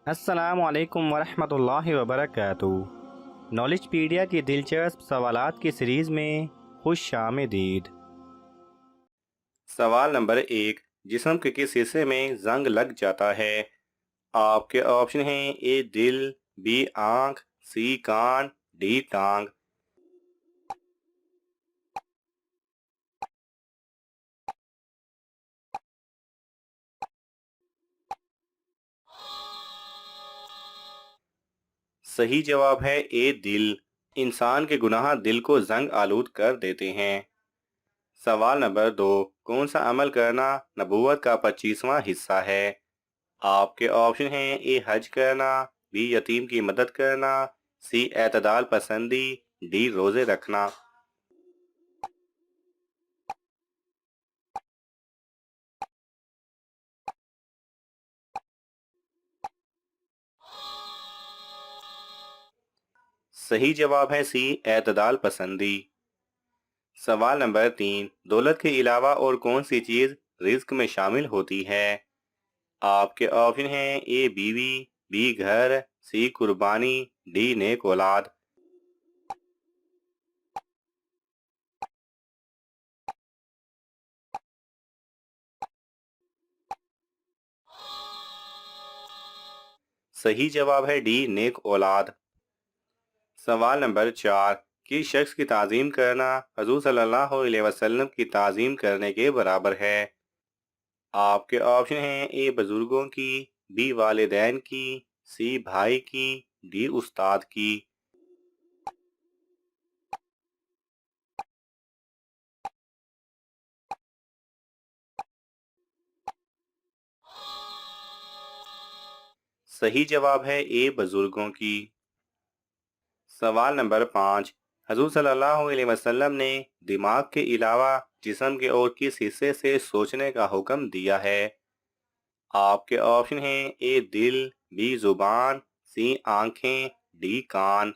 السلام علیکم ورحمۃ اللہ وبرکاتہ۔ نالج پیڈیا کی دلچسپ سوالات کی سیریز میں خوش آمدید۔ سوال نمبر 1، جسم کے کس حصے میں زنگ لگ جاتا ہے؟ آپ کے آپشن ہیں: اے دل، بی آنکھ، سی کان، ڈی ٹانگ۔ صحیح جواب ہے اے دل۔ انسان کے گناہ دل کو زنگ آلود کر دیتے ہیں۔ سوال نمبر 2، کون سا عمل کرنا نبوت کا 25واں حصہ ہے؟ آپ کے آپشن ہیں: اے حج کرنا، بی یتیم کی مدد کرنا، سی اعتدال پسندی، ڈی روزے رکھنا۔ صحیح جواب ہے سی اعتدال پسندی۔ سوال نمبر 3، دولت کے علاوہ اور کون سی چیز رزق میں شامل ہوتی ہے؟ آپ کے آپشن ہیں: اے بیوی، بی گھر، سی قربانی، ڈی نیک اولاد۔ صحیح جواب ہے ڈی نیک اولاد۔ سوال نمبر 4، کس شخص کی تعظیم کرنا حضور صلی اللہ علیہ وسلم کی تعظیم کرنے کے برابر ہے؟ آپ کے آپشن ہیں: اے بزرگوں کی، بی والدین کی، سی بھائی کی، ڈی استاد کی۔ صحیح جواب ہے اے بزرگوں کی۔ سوال نمبر 5، حضور صلی اللہ علیہ وسلم نے دماغ کے علاوہ جسم کے اور کس حصے سے سوچنے کا حکم دیا ہے؟ آپ کے آپشن ہیں: اے دل، بی زبان، سی آنکھیں، ڈی کان۔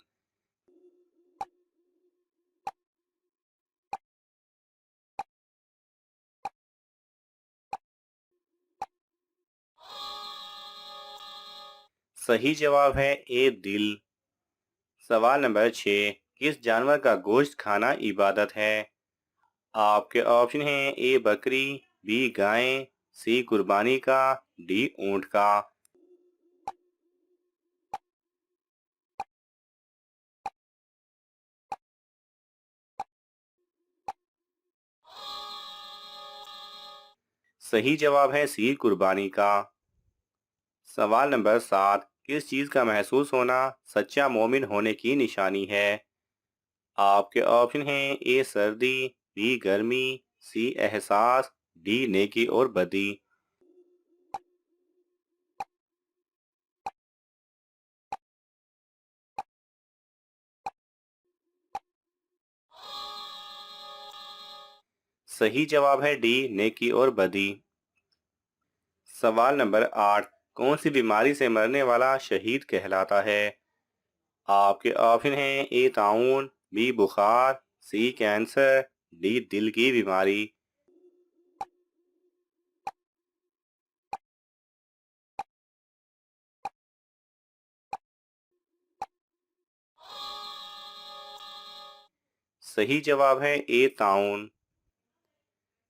صحیح جواب ہے اے دل۔ سوال نمبر 6، کس جانور کا گوشت کھانا عبادت ہے؟ آپ کے آپشن ہیں: اے بکری، بی گائیں، سی قربانی کا، ڈی اونٹ کا۔ صحیح جواب ہے سی قربانی کا۔ سوال نمبر 7، کس چیز کا محسوس ہونا سچا مومن ہونے کی نشانی ہے؟ آپ کے آپشن ہیں: اے سردی، بی گرمی، سی احساس، ڈی نیکی اور بدی۔ صحیح جواب ہے ڈی نیکی اور بدی۔ سوال نمبر 8، کون سی بیماری سے مرنے والا شہید کہلاتا ہے؟ آپ کے آپشن ہیں: اے طاعون، بی بخار، سی کینسر، ڈی دل کی بیماری۔ صحیح جواب ہے اے طاعون۔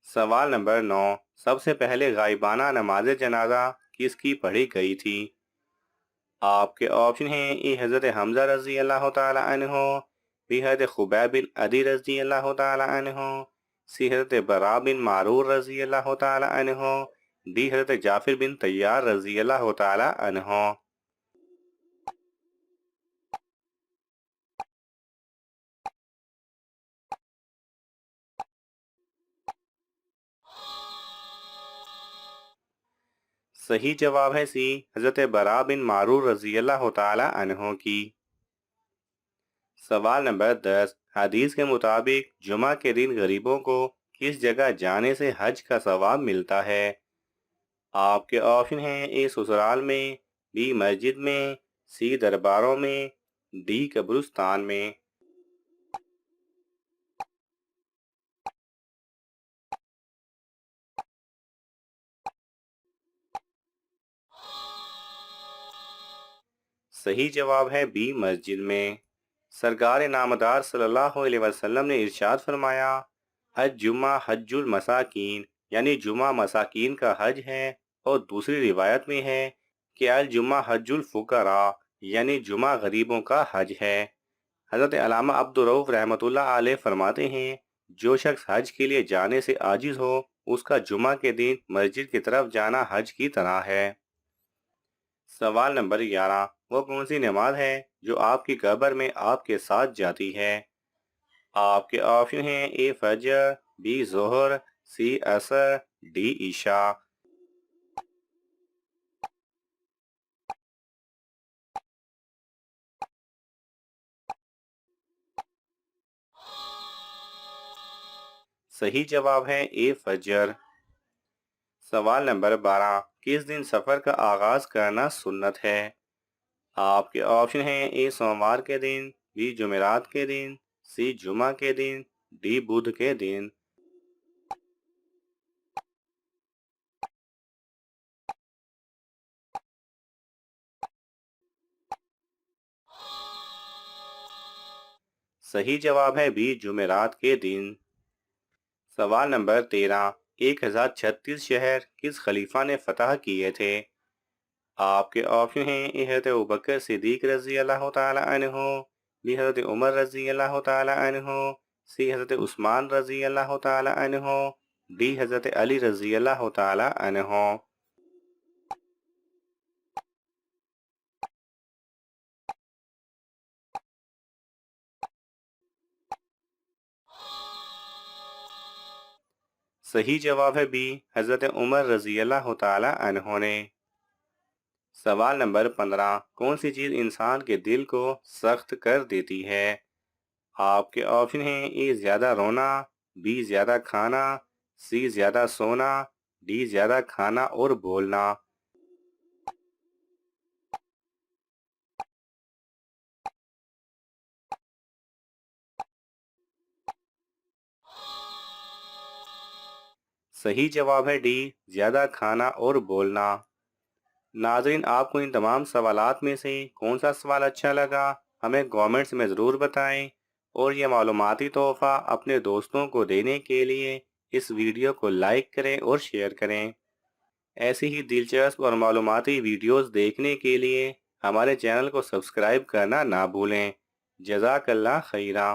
سوال نمبر 9، سب سے پہلے غائبانہ نماز جنازہ کس کی پڑھی گئی تھی؟ آپ کے آپشن ہیں: اے حضرت حمزہ رضی اللہ تعالی عنہ، بی حضرت خبیب بن عدی رضی اللہ تعالی عنہ، سی حضرت براء بن معرور رضی اللہ تعالی عنہ، ڈی حضرت جعفر بن طیار رضی اللہ تعالی عنہ۔ صحیح جواب ہے سی حضرت براء بن معرور رضی اللہ تعالی عنہ کی۔ سوال نمبر 10، حدیث کے مطابق جمعہ کے دن غریبوں کو کس جگہ جانے سے حج کا ثواب ملتا ہے؟ آپ کے آپشن ہیں: اے سسرال میں، بی مسجد میں، سی درباروں میں، ڈی قبرستان میں۔ صحیح جواب ہے بی مسجد میں۔ سرکار نامدار صلی اللہ علیہ وسلم نے ارشاد فرمایا، الجمعہ حج المساکین، یعنی جمعہ مساکین کا حج ہے، اور دوسری روایت میں ہے کہ الجمعہ حج الفقراء، یعنی جمعہ غریبوں کا حج ہے۔ حضرت علامہ عبدالرؤف رحمۃ اللہ علیہ فرماتے ہیں، جو شخص حج کے لیے جانے سے عاجز ہو، اس کا جمعہ کے دن مسجد کی طرف جانا حج کی طرح ہے۔ سوال نمبر 11، وہ کون سی نماز ہے جو آپ کی قبر میں آپ کے ساتھ جاتی ہے؟ آپ کے آپشن ہیں اے فجر، بی ظہر، سی عصر، ڈی عشاء۔ صحیح جواب ہے اے فجر۔ سوال نمبر 12، کس دن سفر کا آغاز کرنا سنت ہے؟ آپ کے آپشن ہیں اے سوموار کے دن، بی جمعرات کے دن، سی جمعہ کے دن، ڈی بدھ کے دن۔ صحیح جواب ہے بی جمعرات کے دن۔ سوال نمبر 13، 1036 شہر کس خلیفہ نے فتح کیے تھے؟ آپ کے آپشن ہیں اے حضرت ابوبکر صدیق رضی اللہ تعالی عنہ، بی حضرت عمر رضی اللہ تعالی عنہ، سی حضرت عثمان رضی اللہ تعالی عنہ، ڈی حضرت علی رضی اللہ تعالی عنہ۔ صحیح جواب ہے بی حضرت عمر رضی اللہ تعالی عنہ نے۔ سوال نمبر 15، کون سی چیز انسان کے دل کو سخت کر دیتی ہے؟ آپ کے آپشن ہیں اے زیادہ رونا، بی زیادہ کھانا، سی زیادہ سونا، ڈی زیادہ کھانا اور بولنا۔ صحیح جواب ہے ڈی زیادہ کھانا اور بولنا۔ ناظرین، آپ کو ان تمام سوالات میں سے کون سا سوال اچھا لگا ہمیں کامنٹس میں ضرور بتائیں، اور یہ معلوماتی تحفہ اپنے دوستوں کو دینے کے لیے اس ویڈیو کو لائک کریں اور شیئر کریں۔ ایسی ہی دلچسپ اور معلوماتی ویڈیوز دیکھنے کے لیے ہمارے چینل کو سبسکرائب کرنا نہ بھولیں۔ جزاک اللہ خیرہ۔